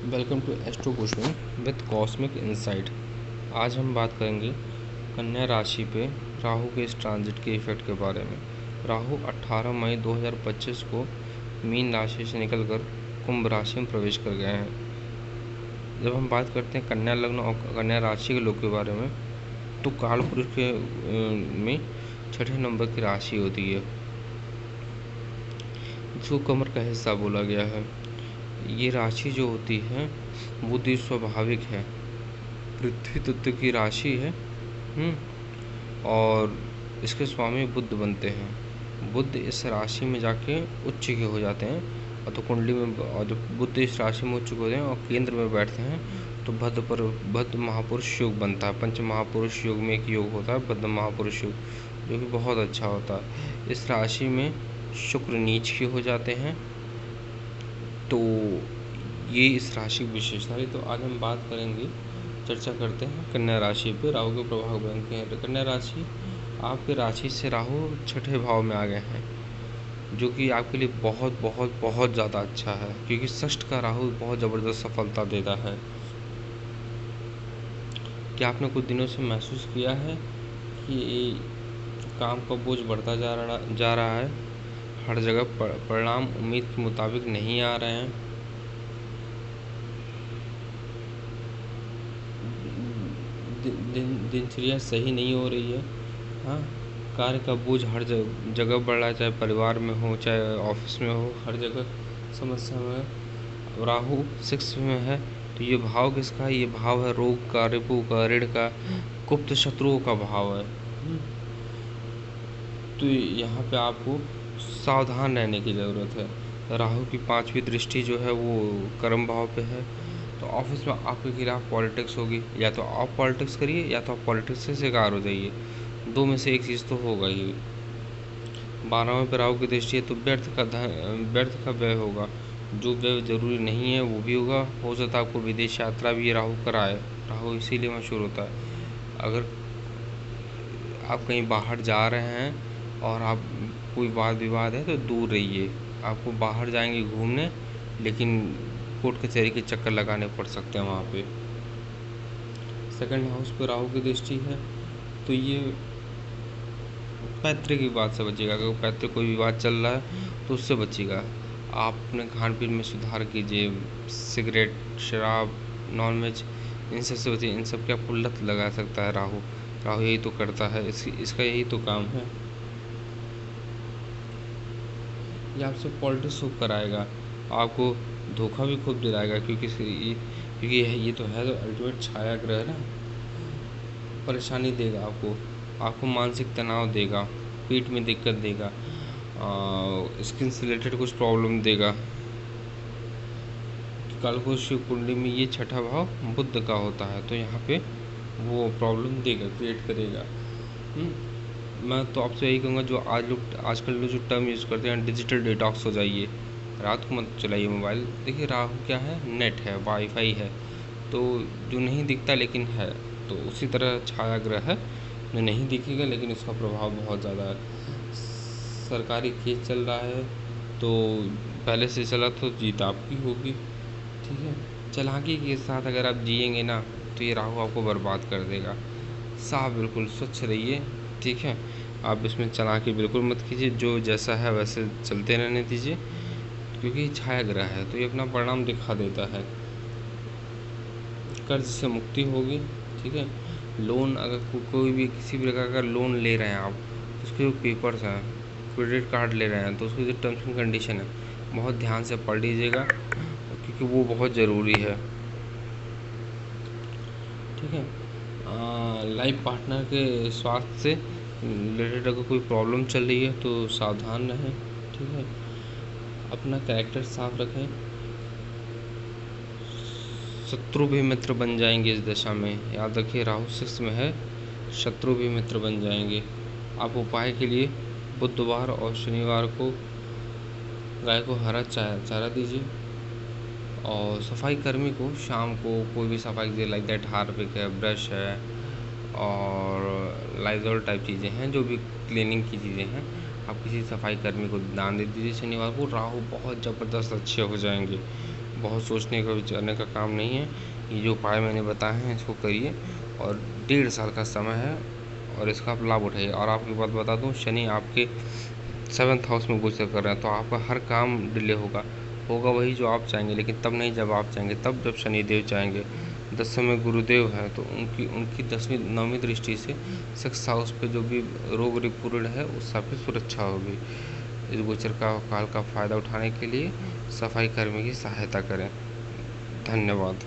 Welcome to astro question with cosmic insight. आज हम बात करेंगे कन्या राशि पे राहु के इस ट्रांजिट के इफेक्ट के बारे में। राहु 18 मई 2025 को मीन राशि से निकलकर कुंभ राशि में प्रवेश कर गए हैं। जब हम बात करते हैं कन्या लग्न और कन्या राशि के लोग के बारे में, तो काल पुरुष के में छठे नंबर की राशि होती है, जिसको कमर का हिस्सा बोला गया है। ये राशि जो होती है वो भी स्वाभाविक है, पृथ्वी तत्व की राशि है। और इसके स्वामी बुध बनते हैं। बुध इस राशि में जाके उच्च के हो जाते हैं, और तो कुंडली में, और जब बुध इस राशि में उच्च होते हैं और केंद्र में बैठते हैं तो भद्र महापुरुष योग बनता है। पंच महापुरुष योग में एक योग होता है भद्र महापुरुष योग, जो कि बहुत अच्छा होता है। इस राशि में शुक्र नीच के हो जाते हैं, तो ये इस राशि की विशेषता है। तो आज हम बात करेंगे, चर्चा करते हैं कन्या राशि पे राहु के प्रभाव बन के हैं। तो कन्या राशि, आपके राशि से राहु छठे भाव में आ गए हैं, जो कि आपके लिए बहुत बहुत बहुत ज़्यादा अच्छा है, क्योंकि षष्ठ का राहु बहुत ज़बरदस्त सफलता देता है। क्या आपने कुछ दिनों से महसूस किया है कि काम का बोझ बढ़ता जा रहा है? हर जगह परिणाम उम्मीद के मुताबिक नहीं आ रहे हैं। दिनचर्या सही नहीं हो रही है। हाँ, कार्य का बोझ हर जगह बढ़ रहा है, चाहे परिवार में हो चाहे ऑफिस में हो, हर जगह समस्या में। राहु 6 में है, तो ये भाव किसका है? ये भाव है रोग का, रिपु का, ऋण का, गुप्त शत्रुओं का भाव है। तो यहाँ पे आपको सावधान रहने की ज़रूरत है। राहु की 5वीं दृष्टि जो है वो कर्म भाव पे है, तो ऑफिस में आपके खिलाफ पॉलिटिक्स होगी। या तो आप पॉलिटिक्स करिए या तो आप पॉलिटिक्स से शिकार हो जाइए, दो में से एक चीज़ तो होगा ही। 12वें पे राहु की दृष्टि है, तो व्यर्थ का व्यय होगा। जो व्यय जरूरी नहीं है वो भी होगा। हो सकता है आपको विदेश यात्रा भी राहु कराए। राहु इसीलिए मशहूर होता है। अगर आप कहीं बाहर जा रहे हैं और आप कोई वाद विवाद है तो दूर रहिए। आपको बाहर जाएंगे घूमने, लेकिन कोर्ट कचहरी के चक्कर लगाने पड़ सकते हैं वहाँ पे। सेकंड हाउस पे राहु की दृष्टि है, तो ये पैतृक विवाद से बचेगा। अगर पैतृक कोई विवाद चल रहा है तो उससे बचेगा। आप अपने खान पीन में सुधार कीजिए। सिगरेट, शराब, नॉनवेज, इन सब से बचिए। इन सब की आपको लत लगा सकता है राहु। राहु यही तो करता है, इसका यही तो काम है। ये आपसे पॉलिटिक्स खूब कराएगा, आपको धोखा भी खूब दिलाएगा, क्योंकि ये तो है तो अल्टीमेट छाया ग्रह ना। परेशानी देगा आपको मानसिक तनाव देगा, पेट में दिक्कत देगा, स्किन से रिलेटेड कुछ प्रॉब्लम देगा। कालपुरुष की कुंडली में ये छठा भाव बुध का होता है, तो यहाँ पे वो प्रॉब्लम देगा, क्रिएट करेगा। मैं तो आपसे यही कहूँगा, जो आजकल लोग जो टर्म यूज़ करते हैं, डिजिटल डिटॉक्स हो जाइए, रात को मत चलाइए मोबाइल। देखिए राहु क्या है? नेट है, वाईफाई है, तो जो नहीं दिखता लेकिन है। तो उसी तरह छाया ग्रह है जो नहीं दिखेगा, लेकिन इसका प्रभाव बहुत ज़्यादा है। सरकारी केस चल रहा है, तो पहले से चला तो जीत आपकी होगी। ठीक है, चालाकी के साथ अगर आप जिएंगे ना, तो ये राहु आपको बर्बाद कर देगा। साफ बिल्कुल स्वच्छ रहिए। ठीक है, आप इसमें चालाकी बिल्कुल मत कीजिए, जो जैसा है वैसे चलते रहने दीजिए, क्योंकि छाया ग्रह है तो ये अपना परिणाम दिखा देता है। कर्ज से मुक्ति होगी। ठीक है, लोन, अगर कोई भी किसी भी प्रकार का लोन ले रहे हैं आप, उसके जो पेपर्स हैं, क्रेडिट कार्ड ले रहे हैं, तो उसकी जो टर्म्स एंड कंडीशन है बहुत ध्यान से पढ़ लीजिएगा, क्योंकि वो बहुत ज़रूरी है। ठीक है, लाइफ पार्टनर के स्वास्थ्य से रिलेटेड अगर कोई प्रॉब्लम चल रही है तो सावधान रहें। ठीक है, अपना कैरेक्टर साफ रखें। शत्रु भी मित्र बन जाएंगे इस दशा में, याद रखिए राहु 6 में है, शत्रु भी मित्र बन जाएंगे। आप उपाय के लिए बुधवार और शनिवार को गाय को हरा चारा दीजिए, और सफाई कर्मी को शाम को कोई भी सफाई दीजिए, लाइक दैट हार्पिक है, ब्रश है, और लाइजॉल टाइप चीज़ें हैं, जो भी क्लीनिंग की चीज़ें हैं, आप किसी सफाई कर्मी को दान दे दीजिए शनिवार को। राहु बहुत ज़बरदस्त अच्छे हो जाएंगे, बहुत सोचने का विचारने का काम नहीं है। ये जो उपाय मैंने बताए हैं इसको करिए, और 1.5 साल का समय है और इसका आप लाभ उठाइए। और आपकी बात बता दूँ, शनि आपके 7th हाउस में गोचर कर रहे हैं, तो आपका हर काम डिले होगा वही जो आप चाहेंगे, लेकिन तब नहीं जब आप चाहेंगे, तब जब शनिदेव चाहेंगे। 10वें में गुरुदेव है, तो उनकी 10वीं 9वीं दृष्टि से 6th हाउस पे जो भी रोग रिपूर्ण है उस सब की सुरक्षा होगी। इस गोचर का काल का फ़ायदा उठाने के लिए सफाई कर्मी की सहायता करें। धन्यवाद।